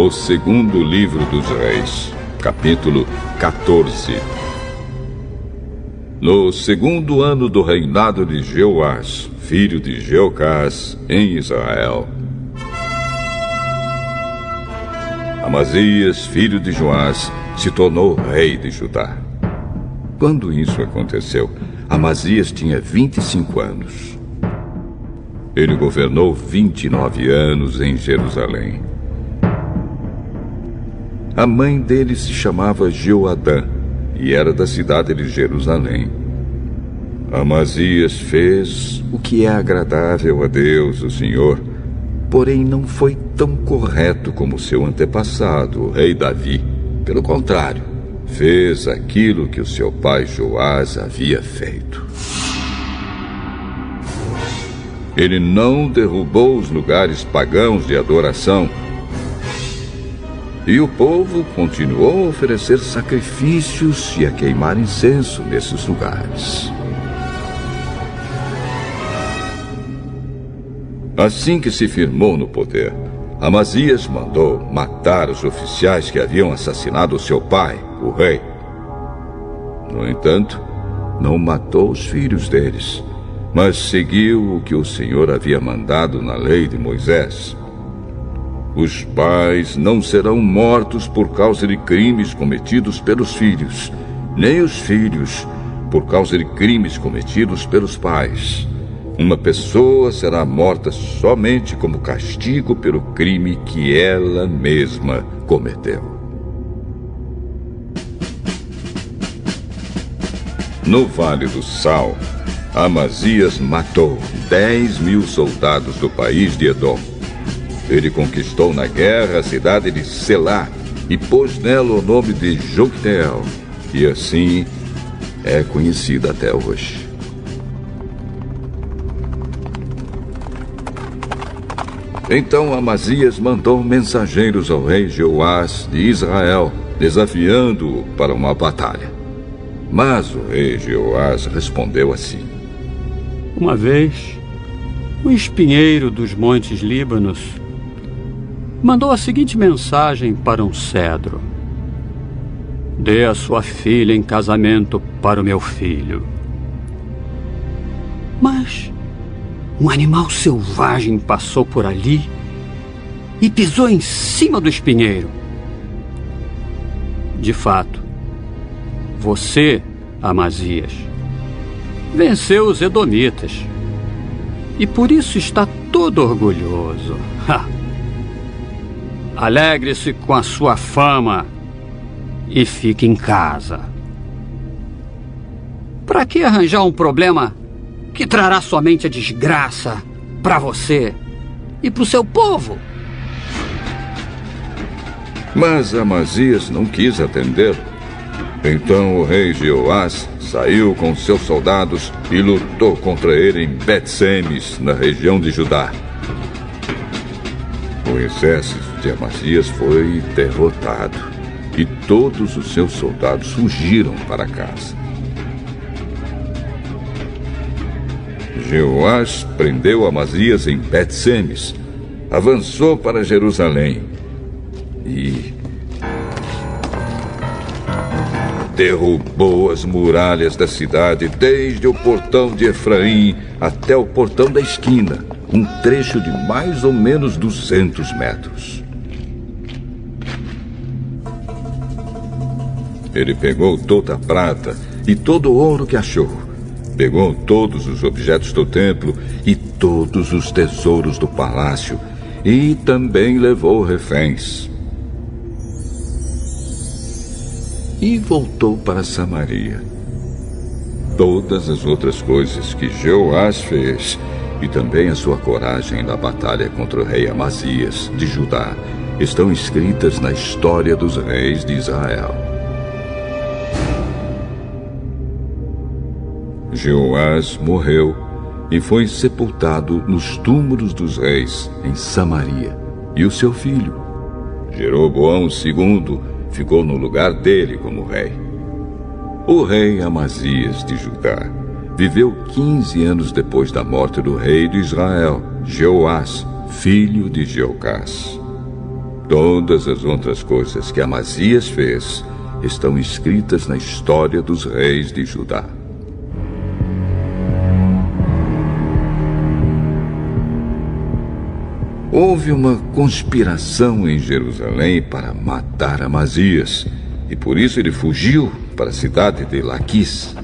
O segundo livro dos Reis, capítulo 14. No segundo ano do reinado de Jeoás, filho de Jeocás, em Israel, Amazias, filho de Joás, se tornou rei de Judá. Quando isso aconteceu, Amazias tinha 25 anos. Ele governou 29 anos em Jerusalém. A mãe dele se chamava Jeoadã e era da cidade de Jerusalém. Amazias fez o que é agradável a Deus, o Senhor, porém não foi tão correto como seu antepassado, o rei Davi. Pelo contrário, fez aquilo que o seu pai Joás havia feito. Ele não derrubou os lugares pagãos de adoração, e o povo continuou a oferecer sacrifícios e a queimar incenso nesses lugares. Assim que se firmou no poder, Amazias mandou matar os oficiais que haviam assassinado seu pai, o rei. No entanto, não matou os filhos deles, mas seguiu o que o Senhor havia mandado na lei de Moisés. Os pais não serão mortos por causa de crimes cometidos pelos filhos, nem os filhos por causa de crimes cometidos pelos pais. Uma pessoa será morta somente como castigo pelo crime que ela mesma cometeu. No Vale do Sal, Amazias matou 10.000 soldados do país de Edom. Ele conquistou na guerra a cidade de Selá e pôs nela o nome de Jocteel, e assim é conhecida até hoje. Então Amazias mandou mensageiros ao rei Jeoás de Israel, desafiando-o para uma batalha. Mas o rei Jeoás respondeu assim: Uma vez, um espinheiro dos montes Líbanos mandou a seguinte mensagem para um cedro: Dê a sua filha em casamento para o meu filho. Mas um animal selvagem passou por ali e pisou em cima do espinheiro. De fato, você, Amazias, venceu os edomitas e por isso está todo orgulhoso. Alegre-se com a sua fama e fique em casa. Para que arranjar um problema que trará somente a desgraça para você e para o seu povo? Mas Amazias não quis atendê-lo. Então o rei Jeoás saiu com seus soldados e lutou contra ele em Bet-Semes, na região de Judá. O exército de Amazias foi derrotado e todos os seus soldados fugiram para casa. Jeoás prendeu Amazias em Bet-Semes, avançou para Jerusalém e derrubou as muralhas da cidade, desde o portão de Efraim até o portão da esquina, um trecho de mais ou menos 200 metros. Ele pegou toda a prata e todo o ouro que achou. Pegou todos os objetos do templo e todos os tesouros do palácio, e também levou reféns. E voltou para Samaria. Todas as outras coisas que Jeoás fez, e também a sua coragem na batalha contra o rei Amazias, de Judá, estão escritas na história dos reis de Israel. Jeoás morreu e foi sepultado nos túmulos dos reis, em Samaria. E o seu filho, Jeroboão II, ficou no lugar dele como rei. O rei Amazias de Judá viveu 15 anos depois da morte do rei de Israel, Jeoás, filho de Jeocás. Todas as outras coisas que Amazias fez estão escritas na história dos reis de Judá. Houve uma conspiração em Jerusalém para matar Amazias, e por isso ele fugiu para a cidade de Laquis.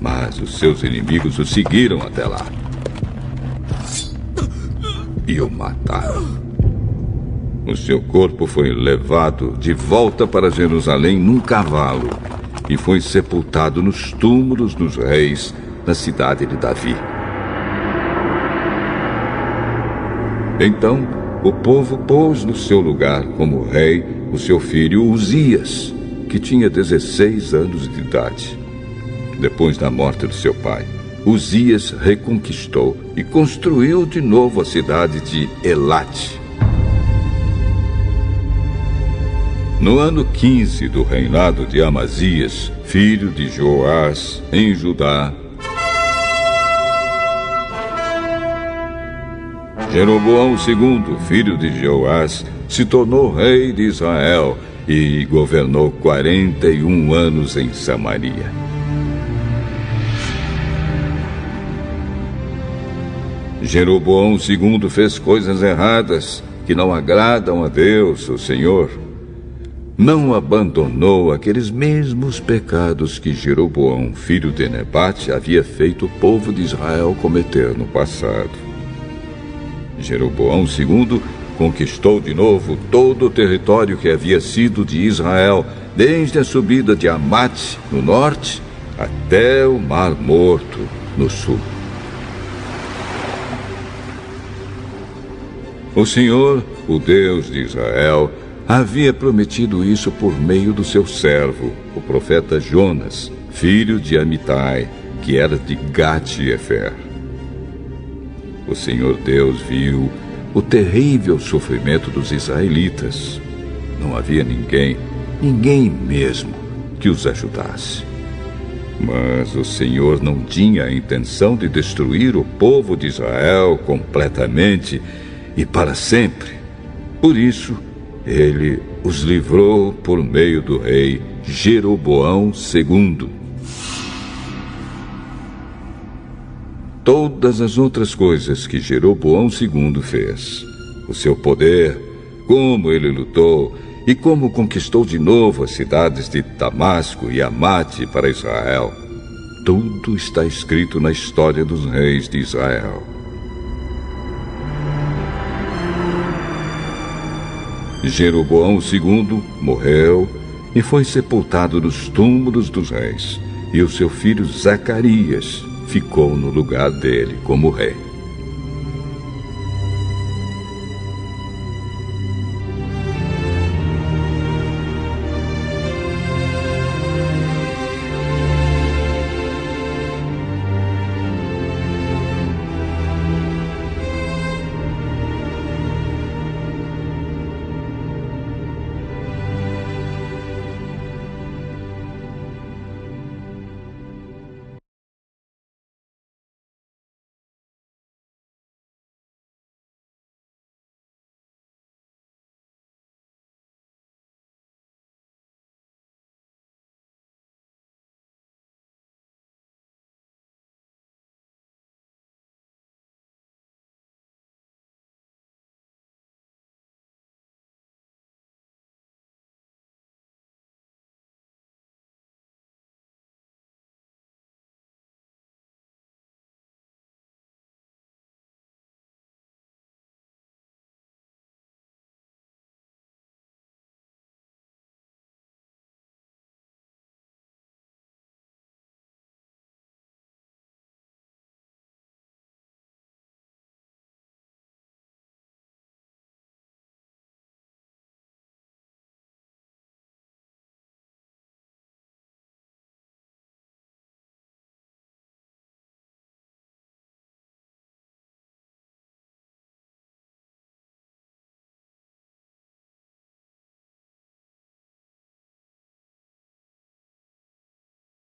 Mas os seus inimigos o seguiram até lá e o mataram. O seu corpo foi levado de volta para Jerusalém num cavalo e foi sepultado nos túmulos dos reis na cidade de Davi. Então, o povo pôs no seu lugar como rei o seu filho Uzias, que tinha 16 anos de idade. Depois da morte do seu pai, Uzias reconquistou e construiu de novo a cidade de Elate. No ano 15 do reinado de Amazias, filho de Joás, em Judá, Jeroboão II, filho de Joás, se tornou rei de Israel e governou 41 anos em Samaria. Jeroboão II fez coisas erradas que não agradam a Deus, o Senhor. Não abandonou aqueles mesmos pecados que Jeroboão, filho de Nebate, havia feito o povo de Israel cometer no passado. Jeroboão II conquistou de novo todo o território que havia sido de Israel, desde a subida de Amate, no norte, até o Mar Morto, no sul. O Senhor, o Deus de Israel, havia prometido isso por meio do seu servo, o profeta Jonas, filho de Amitai, que era de Gat-Hefer. O Senhor Deus viu o terrível sofrimento dos israelitas. Não havia ninguém mesmo, que os ajudasse. Mas o Senhor não tinha a intenção de destruir o povo de Israel completamente e para sempre. Por isso, ele os livrou por meio do rei Jeroboão II. Todas as outras coisas que Jeroboão II fez, o seu poder, como ele lutou e como conquistou de novo as cidades de Damasco e Amate para Israel, tudo está escrito na história dos reis de Israel. Jeroboão II morreu e foi sepultado nos túmulos dos reis, e o seu filho Zacarias ficou no lugar dele como rei.